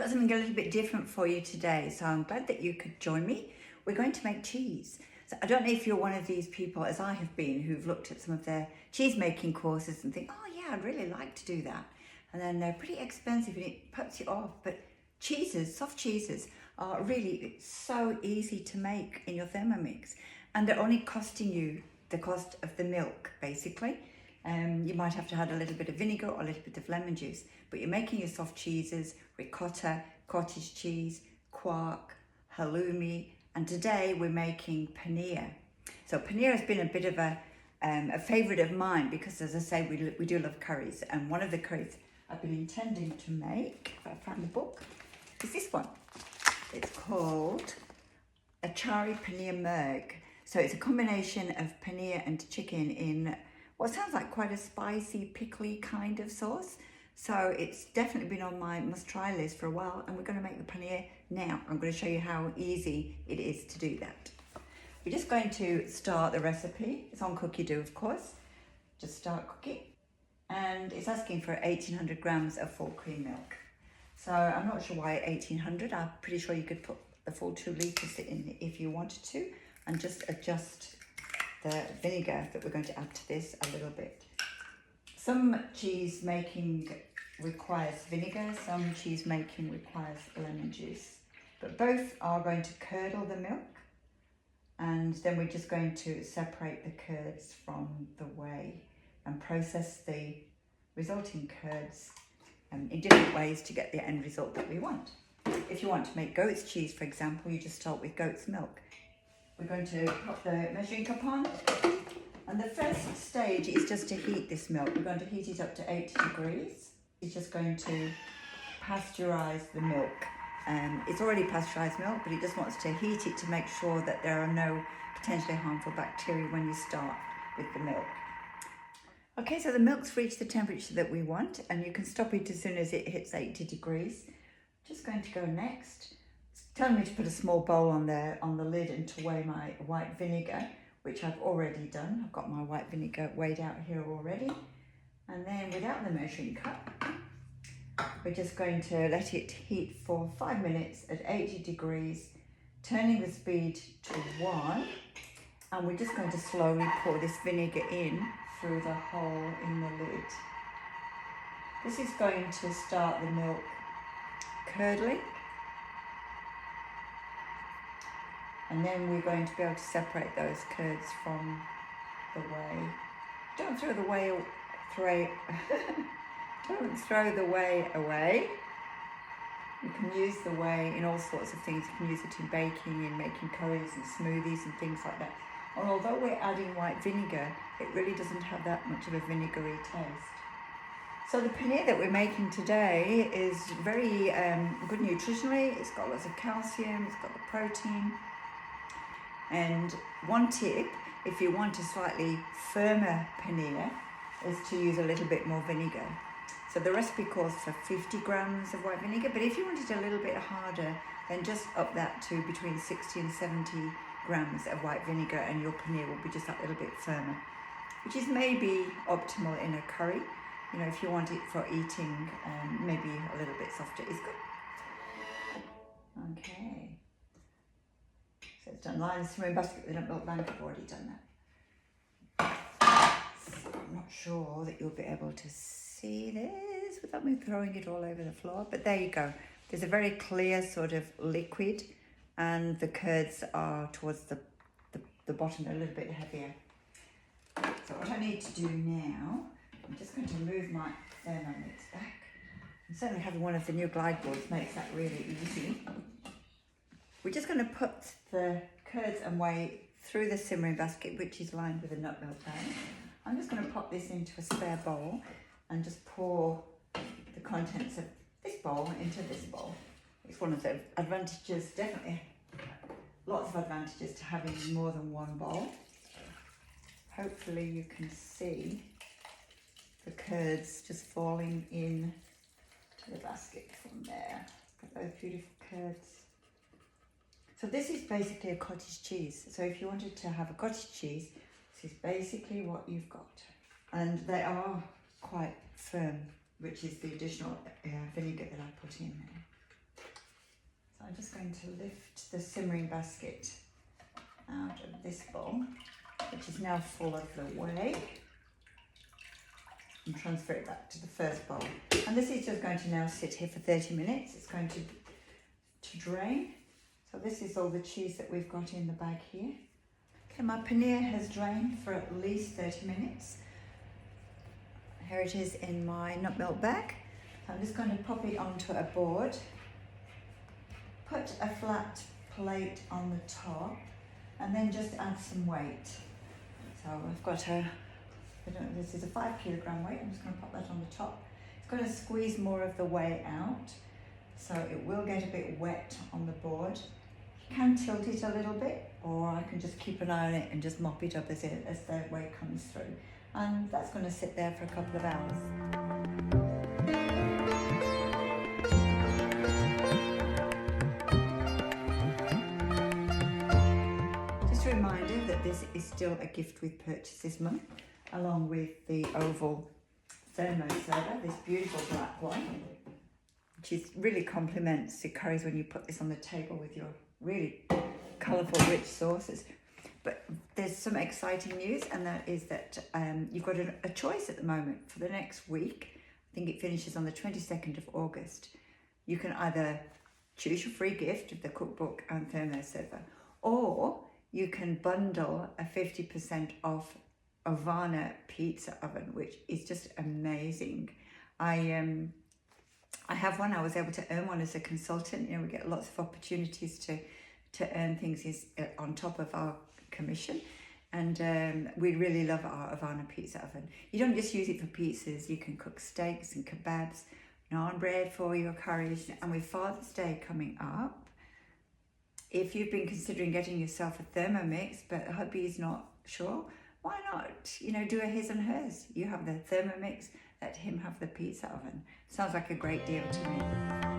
got something a little bit different for you today, so I'm glad that you could join me. We're going to make cheese. So I don't know if you're one of these people, as I have been, who've looked at some of their cheese making courses and think, oh yeah, I'd really like to do that. And then they're pretty expensive and it puts you off. But cheeses, soft cheeses, are really so easy to make in your Thermomix. And they're only costing you the cost of the milk, basically. You might have to add a little bit of vinegar or a little bit of lemon juice, but you're making your soft cheeses, ricotta, cottage cheese, quark, halloumi, and today we're making paneer. So paneer has been a bit of a favourite of mine because, as I say, we do love curries, and one of the curries I've been intending to make, if I find the book, is this one. It's called a chari paneer merg. So it's a combination of paneer and chicken in what sounds like quite a spicy, pickly kind of sauce. So it's definitely been on my must-try list for a while, and we're going to make the paneer now. I'm going to show you how easy it is to do that. We're just going to start the recipe. It's on Cookie Dough, of course. Just start cooking. And it's asking for 1800 grams of full cream milk. So I'm not sure why 1800. I'm pretty sure you could put the full 2 litres in if you wanted to, and just adjust the vinegar that we're going to add to this a little bit. Some cheese making requires vinegar, some cheese making requires lemon juice, but both are going to curdle the milk, and then we're just going to separate the curds from the whey and process the resulting curds in different ways to get the end result that we want. If you want to make goat's cheese, for example, you just start with goat's milk. We're going to pop the measuring cup on, and the first stage is just to heat this milk. We're going to heat it up to 80 degrees. It's just going to pasteurize the milk. It's already pasteurized milk, but it just wants to heat it to make sure that there are no potentially harmful bacteria when you start with the milk. Okay, so the milk's reached the temperature that we want, and you can stop it as soon as it hits 80 degrees. Just going to go next. It's telling me to put a small bowl on the lid and to weigh my white vinegar, which I've already done. I've got my white vinegar weighed out here already. And then without the measuring cup, we're just going to let it heat for 5 minutes at 80 degrees, turning the speed to 1. And we're just going to slowly pour this vinegar in through the hole in the lid. This is going to start the milk curdling, and then we're going to be able to separate those curds from the whey. Don't throw the whey don't throw the whey away. You can use the whey in all sorts of things. You can use it in baking, in making curries and smoothies and things like that. And although we're adding white vinegar, it really doesn't have that much of a vinegary taste. So the paneer that we're making today is very good nutritionally. It's got lots of calcium, it's got the protein. And one tip, if you want a slightly firmer paneer, is to use a little bit more vinegar. So the recipe calls for 50 grams of white vinegar, but if you want it a little bit harder, then just up that to between 60 and 70 grams of white vinegar, and your paneer will be just that little bit firmer, which is maybe optimal in a curry. You know, if you want it for eating, maybe a little bit softer is good. Okay. So it's done. Line the simmering basket with a milk blanket. I've already done that. So I'm not sure that you'll be able to see this without me throwing it all over the floor, but there you go. There's a very clear sort of liquid, and the curds are towards the bottom, a little bit heavier. So what I need to do now, I'm just going to move my Thermomix back. And certainly having one of the new glide boards makes that really easy. We're just going to put the curds and whey through the simmering basket, which is lined with a nut milk bag. I'm just going to pop this into a spare bowl and just pour the contents of this bowl into this bowl. It's one of the advantages, definitely lots of advantages to having more than one bowl. Hopefully you can see the curds just falling in to the basket from there. Look at those beautiful curds. So this is basically a cottage cheese. So if you wanted to have a cottage cheese, this is basically what you've got. And they are quite firm, which is the additional vinegar that I put in there. So I'm just going to lift the simmering basket out of this bowl, which is now full of the whey, and transfer it back to the first bowl. And this is just going to now sit here for 30 minutes. It's going to drain. So this is all the cheese that we've got in the bag here. Okay, my paneer has drained for at least 30 minutes. Here it is in my nut milk bag. So I'm just going to pop it onto a board, put a flat plate on the top, and then just add some weight. So I've got this is a 5 kilogram weight. I'm just going to pop that on the top. It's going to squeeze more of the whey out, so it will get a bit wet on the board. You can tilt it a little bit, or I can just keep an eye on it and just mop it up as the whey comes through. And that's going to sit there for a couple of hours. Just a reminder that this is still a gift with purchase this month, along with the oval thermo server, this beautiful black one, which really complements the curries when you put this on the table with your really colourful, rich sauces. But there's some exciting news, and that is that you've got a choice at the moment for the next week. I think it finishes on the 22nd of August. You can either choose your free gift of the cookbook and thermo server, or you can bundle a 50% off Avana pizza oven, which is just amazing. I have one. I was able to earn one as a consultant. We get lots of opportunities to earn things on top of our commission, and we really love our Avana pizza oven. You don't just use it for pizzas. You can cook steaks and kebabs, naan bread for your curries, and with Father's Day coming up, if you've been considering getting yourself a Thermomix but hubby is not sure, why not, do a his and hers. You have the Thermomix, let him have the pizza oven. Sounds like a great deal to me.